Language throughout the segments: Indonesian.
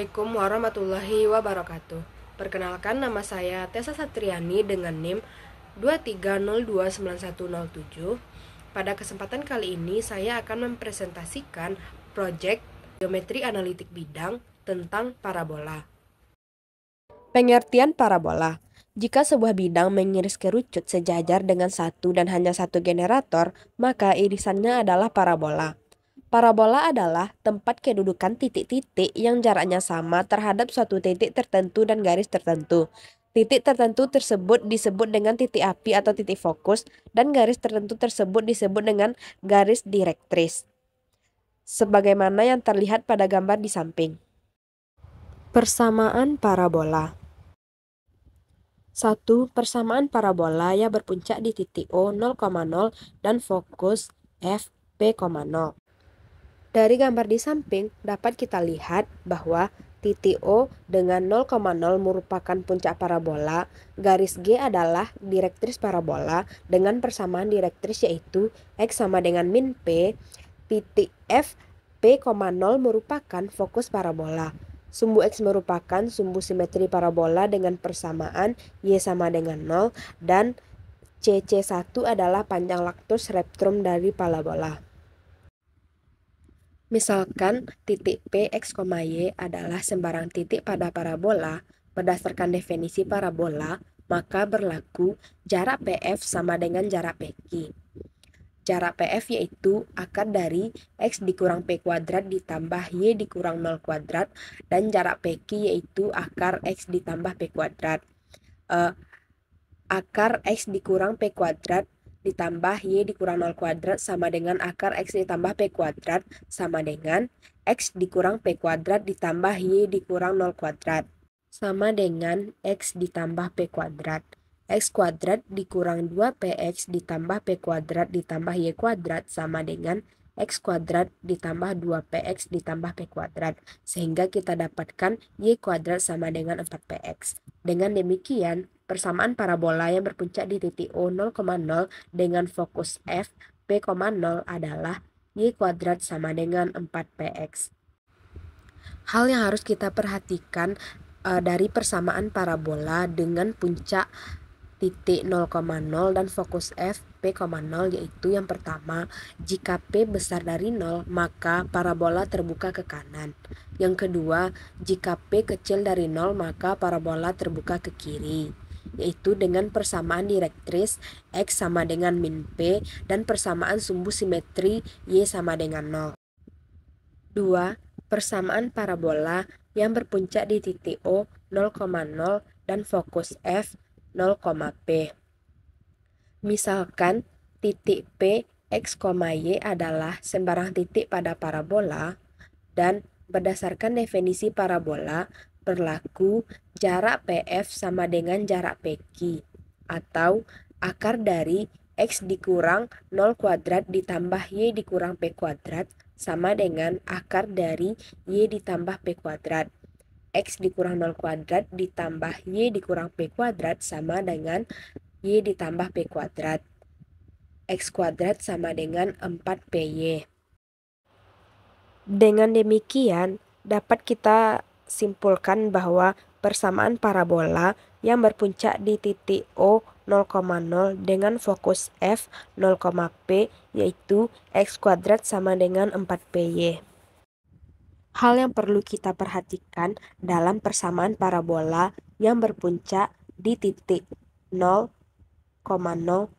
Assalamualaikum warahmatullahi wabarakatuh. Perkenalkan, nama saya Tessa Satriani dengan NIM 230291007. Pada kesempatan kali ini saya akan mempresentasikan proyek geometri analitik bidang tentang parabola. Pengertian parabola. Jika sebuah bidang mengiris kerucut sejajar dengan satu dan hanya satu generator, maka irisannya adalah parabola. Parabola adalah tempat kedudukan titik-titik yang jaraknya sama terhadap suatu titik tertentu dan garis tertentu. Titik tertentu tersebut disebut dengan titik api atau titik fokus, dan garis tertentu tersebut disebut dengan garis direktris. Sebagaimana yang terlihat pada gambar di samping. Persamaan parabola. 1. Persamaan parabola yang berpuncak di titik O 0,0 dan fokus F P,0. Dari gambar di samping dapat kita lihat bahwa titik O dengan 0,0 merupakan puncak parabola, garis G adalah direktris parabola dengan persamaan direktris yaitu X sama dengan min P, titik F P,0 merupakan fokus parabola. Sumbu X merupakan sumbu simetri parabola dengan persamaan Y sama dengan 0 dan CC1 adalah panjang lactus reptrum dari parabola. Misalkan titik P, X, Y adalah sembarang titik pada parabola. Berdasarkan definisi parabola, maka berlaku jarak PF sama dengan jarak PQ. Jarak PF yaitu akar dari X dikurang P kuadrat ditambah Y dikurang 0 kuadrat, dan jarak PQ yaitu akar X ditambah P kuadrat. Akar X dikurang P kuadrat ditambah Y dikurang 0 kuadrat sama dengan akar X ditambah P kuadrat sama dengan X dikurang P kuadrat ditambah Y dikurang 0 kuadrat sama dengan X ditambah P kuadrat. X kuadrat dikurang 2PX ditambah P kuadrat ditambah Y kuadrat sama dengan X kuadrat ditambah 2PX ditambah P kuadrat, sehingga kita dapatkan Y kuadrat sama dengan 4PX. Dengan demikian, persamaan parabola yang berpuncak di titik O 0,0 dengan fokus F P,0 adalah Y kuadrat sama dengan 4PX. Hal yang harus kita perhatikan dari persamaan parabola dengan puncak titik 0,0 dan fokus F P,0 yaitu yang pertama, jika P besar dari 0 maka parabola terbuka ke kanan. Yang kedua, jika P kecil dari 0 maka parabola terbuka ke kiri, yaitu dengan persamaan direktris X sama dengan min P dan persamaan sumbu simetri Y sama dengan 0. 2. Persamaan parabola yang berpuncak di titik O 0,0 dan fokus F 0, P. Misalkan titik P, X, Y adalah sembarang titik pada parabola, dan berdasarkan definisi parabola berlaku jarak PF sama dengan jarak PQ, atau akar dari X dikurang 0 kuadrat ditambah Y dikurang P kuadrat sama dengan akar dari Y ditambah P kuadrat. X dikurang 0 kuadrat ditambah Y dikurang P kuadrat sama dengan Y ditambah P kuadrat. X kuadrat sama dengan 4PY. Dengan demikian, dapat kita simpulkan bahwa persamaan parabola yang berpuncak di titik O 0,0 dengan fokus F 0, P yaitu X kuadrat sama dengan 4PY. Hal yang perlu kita perhatikan dalam persamaan parabola yang berpuncak di titik 0,0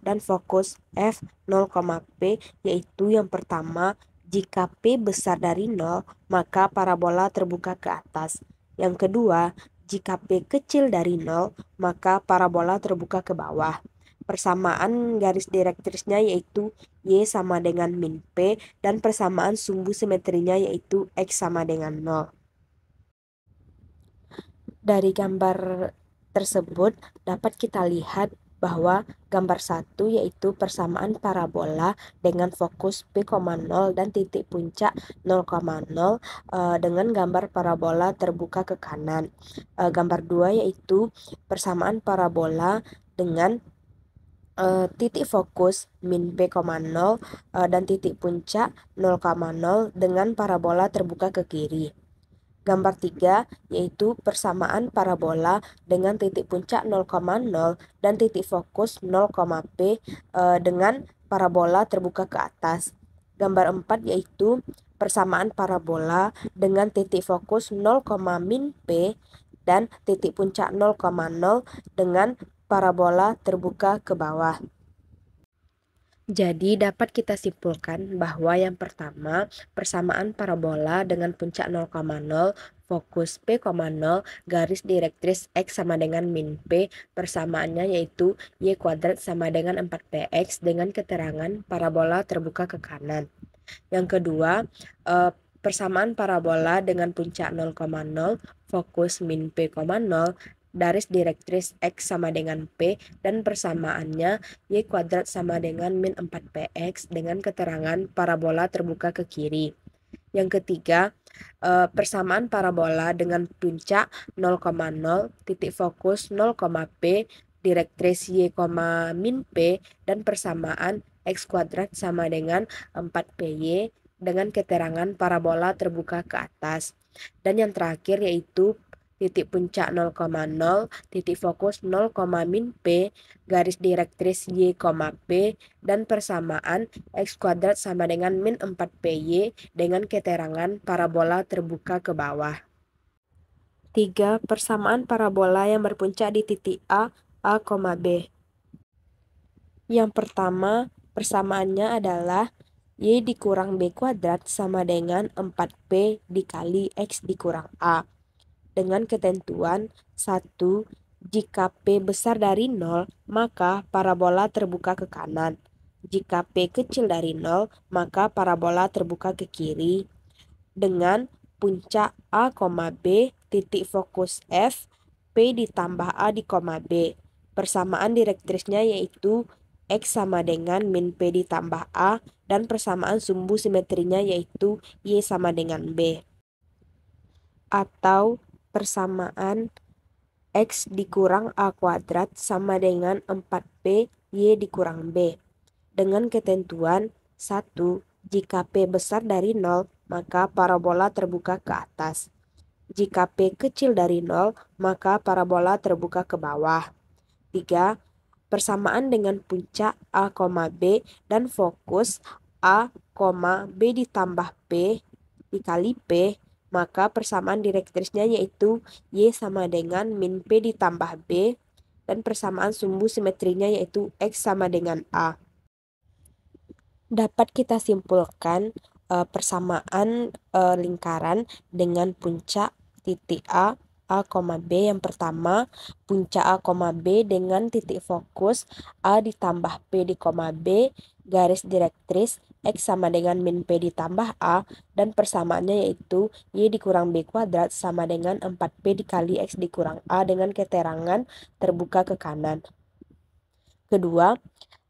dan fokus F 0, P yaitu yang pertama, jika P besar dari 0 maka parabola terbuka ke atas. Yang kedua, jika P kecil dari 0 maka parabola terbuka ke bawah. Persamaan garis direktrisnya yaitu Y sama dengan min P dan persamaan sumbu simetrinya yaitu X sama dengan 0. Dari gambar tersebut dapat kita lihat bahwa gambar 1 yaitu persamaan parabola dengan fokus P,0 dan titik puncak 0,0 dengan gambar parabola terbuka ke kanan. Gambar 2 yaitu persamaan parabola dengan titik fokus min P,0 dan titik puncak 0,0 dengan parabola terbuka ke kiri. Gambar 3 yaitu persamaan parabola dengan titik puncak 0,0 dan titik fokus 0,P dengan parabola terbuka ke atas. Gambar 4 yaitu persamaan parabola dengan titik fokus 0,min P dan titik puncak 0,0 dengan parabola terbuka ke bawah. Jadi dapat kita simpulkan bahwa yang pertama, persamaan parabola dengan puncak 0,0, fokus P,0, garis direktris X sama dengan min P, persamaannya yaitu Y kuadrat sama dengan 4PX dengan keterangan parabola terbuka ke kanan. Yang kedua, persamaan parabola dengan puncak 0,0, fokus min P,0, garis direktris X sama dengan P, dan persamaannya Y kuadrat sama dengan min 4PX dengan keterangan parabola terbuka ke kiri. Yang ketiga, persamaan parabola dengan puncak 0,0, titik fokus 0,P, direktris Y, min P, dan persamaan X kuadrat sama dengan 4PY dengan keterangan parabola terbuka ke atas. Dan yang terakhir yaitu titik puncak 0,0, titik fokus 0, min P, garis direktris Y, P, dan persamaan X kuadrat sama dengan min 4PY dengan keterangan parabola terbuka ke bawah. 3. Persamaan parabola yang berpuncak di titik A, B. Yang pertama, persamaannya adalah Y dikurang B kuadrat sama dengan 4P dikali X dikurang A. Dengan ketentuan 1. Jika P besar dari 0, maka parabola terbuka ke kanan. Jika P kecil dari 0, maka parabola terbuka ke kiri. Dengan puncak A, B, titik fokus F, P ditambah A di koma B. Persamaan direktrisnya yaitu X sama dengan min P ditambah A, dan persamaan sumbu simetrinya yaitu Y sama dengan B. Atau persamaan X dikurang A kuadrat sama dengan 4P Y dikurang B. Dengan ketentuan 1. Jika P besar dari 0, maka parabola terbuka ke atas. Jika P kecil dari 0, maka parabola terbuka ke bawah. 3. Persamaan dengan puncak A, B dan fokus A, B ditambah P dikali P, maka persamaan direktrisnya yaitu Y sama dengan min P ditambah B, dan persamaan sumbu simetrinya yaitu X sama dengan A. Dapat kita simpulkan persamaan lingkaran dengan puncak titik A, B yang pertama, puncak A, B dengan titik fokus A ditambah P di koma B, garis direktris X sama dengan min P ditambah A, dan persamaannya yaitu Y dikurang B kuadrat sama dengan 4P dikali X dikurang A dengan keterangan terbuka ke kanan. Kedua,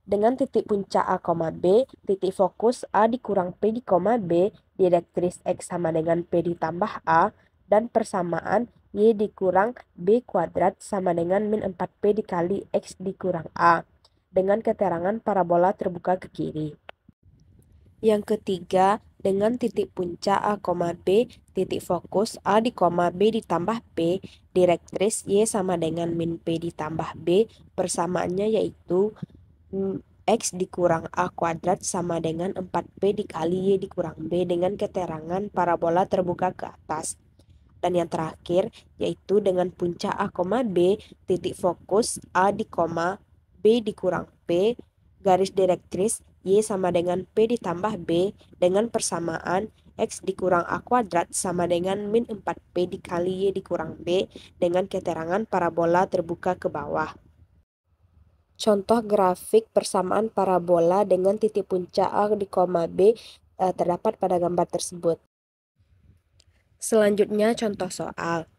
dengan titik puncak A, B, titik fokus A dikurang P di koma B, direktris X sama dengan P ditambah A, dan persamaan Y dikurang B kuadrat sama dengan min 4P dikali X dikurang A, dengan keterangan parabola terbuka ke kiri. Yang ketiga, dengan titik puncak A, B, titik fokus A di koma B ditambah P, direktris Y sama dengan min P ditambah B, persamaannya yaitu X dikurang A kuadrat sama dengan 4P dikali Y dikurang B dengan keterangan parabola terbuka ke atas. Dan yang terakhir yaitu dengan puncak A, B, titik fokus A di koma B dikurang P, garis direktris Y sama dengan P ditambah B dengan persamaan X dikurang A kuadrat sama dengan min 4P dikali Y dikurang B dengan keterangan parabola terbuka ke bawah. Contoh grafik persamaan parabola dengan titik puncak A di koma B terdapat pada gambar tersebut. Selanjutnya contoh soal.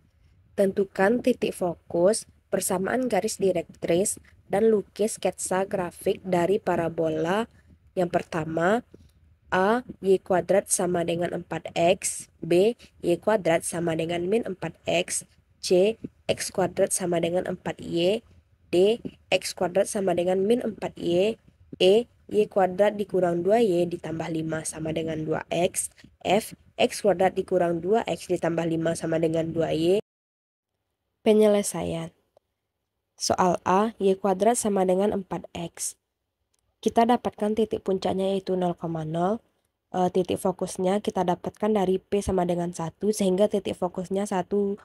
Tentukan titik fokus, persamaan garis direktris, dan lukis sketsa grafik dari parabola. Yang pertama, A, Y kuadrat sama dengan 4X, B, Y kuadrat sama dengan min 4X, C, X kuadrat sama dengan 4Y, D, X kuadrat sama dengan min 4Y, E, Y kuadrat dikurang 2Y ditambah 5 sama dengan 2X. F, X kuadrat dikurang 2X ditambah 5 sama dengan 2Y. Penyelesaian. Soal A, Y kuadrat sama dengan 4X. Kita dapatkan titik puncaknya yaitu 0,0. Titik fokusnya kita dapatkan dari P sama dengan 1, sehingga titik fokusnya 1,0.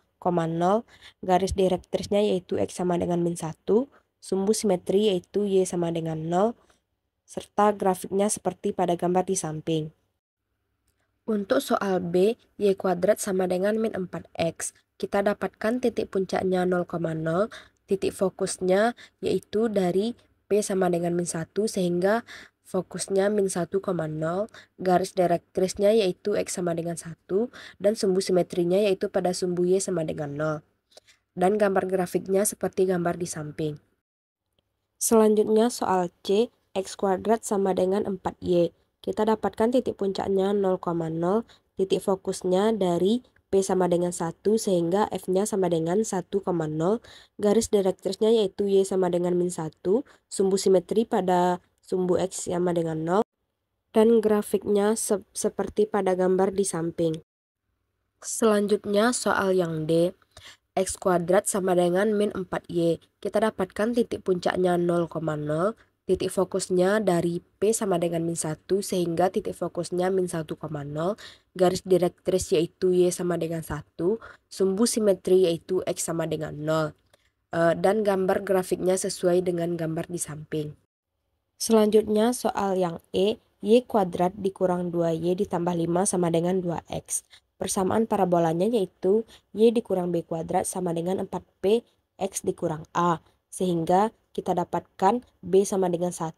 Garis direktrisnya yaitu X sama dengan min 1. Sumbu simetri yaitu Y sama dengan 0. Serta grafiknya seperti pada gambar di samping. Untuk soal B, Y kuadrat sama dengan min 4X. Kita dapatkan titik puncaknya 0,0, titik fokusnya yaitu dari P sama dengan min 1, sehingga fokusnya min 1,0, garis direktrisnya yaitu X sama dengan 1, dan sumbu simetrinya yaitu pada sumbu Y sama dengan 0. Dan gambar grafiknya seperti gambar di samping. Selanjutnya soal C, X kuadrat sama dengan 4Y. Kita dapatkan titik puncaknya 0,0, titik fokusnya dari P sama dengan 1, sehingga F-nya sama dengan 1,0, garis direktrisnya yaitu Y sama dengan min 1, sumbu simetri pada sumbu X sama dengan 0, dan grafiknya seperti pada gambar di samping. Selanjutnya soal yang D, X kuadrat sama dengan min 4Y. Kita dapatkan titik puncaknya 0,0, titik fokusnya dari P sama dengan min 1, sehingga titik fokusnya min 1,0, garis direktris yaitu Y sama dengan 1, sumbu simetri yaitu X sama dengan 0, dan gambar grafiknya sesuai dengan gambar di samping. Selanjutnya soal yang E, Y kuadrat dikurang 2Y ditambah 5 sama dengan 2X. Persamaan parabolanya yaitu Y dikurang B kuadrat sama dengan 4P X dikurang A. Sehingga kita dapatkan B sama dengan 1,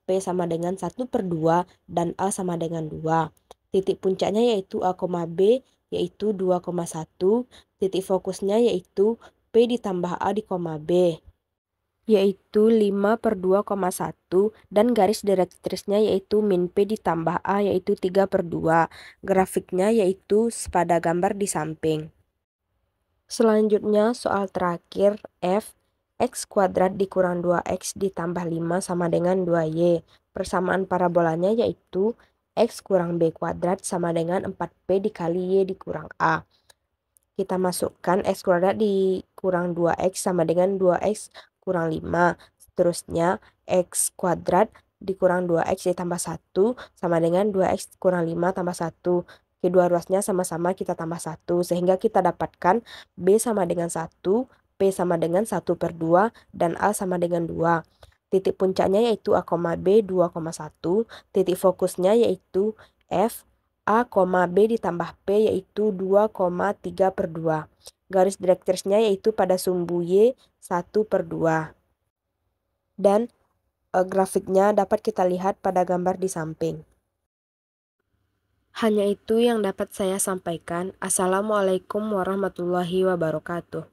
P sama dengan 1/2, dan A sama dengan 2. Titik puncaknya yaitu A, B yaitu 2,1. Titik fokusnya yaitu P ditambah A di koma B yaitu 5/2,1, dan garis direktrisnya yaitu min P ditambah A yaitu 3/2. Grafiknya yaitu pada gambar di samping. Selanjutnya soal terakhir F, X kuadrat dikurang 2X ditambah 5 sama dengan 2Y. Persamaan parabolanya yaitu X kurang B kuadrat sama dengan 4P dikali Y dikurang A. Kita masukkan X kuadrat dikurang 2X sama dengan 2X kurang 5. Seterusnya X kuadrat dikurang 2X ditambah 1 sama dengan 2X kurang 5 tambah 1. Kedua ruasnya sama-sama kita tambah 1, sehingga kita dapatkan B sama dengan 1, P sama dengan 1/2, dan A sama dengan 2. Titik puncaknya yaitu A, B 2,1, titik fokusnya yaitu F, A, B ditambah P yaitu 2,3/2. Garis direktrisnya yaitu pada sumbu Y 1/2. Dan grafiknya dapat kita lihat pada gambar di samping. Hanya itu yang dapat saya sampaikan. Assalamualaikum warahmatullahi wabarakatuh.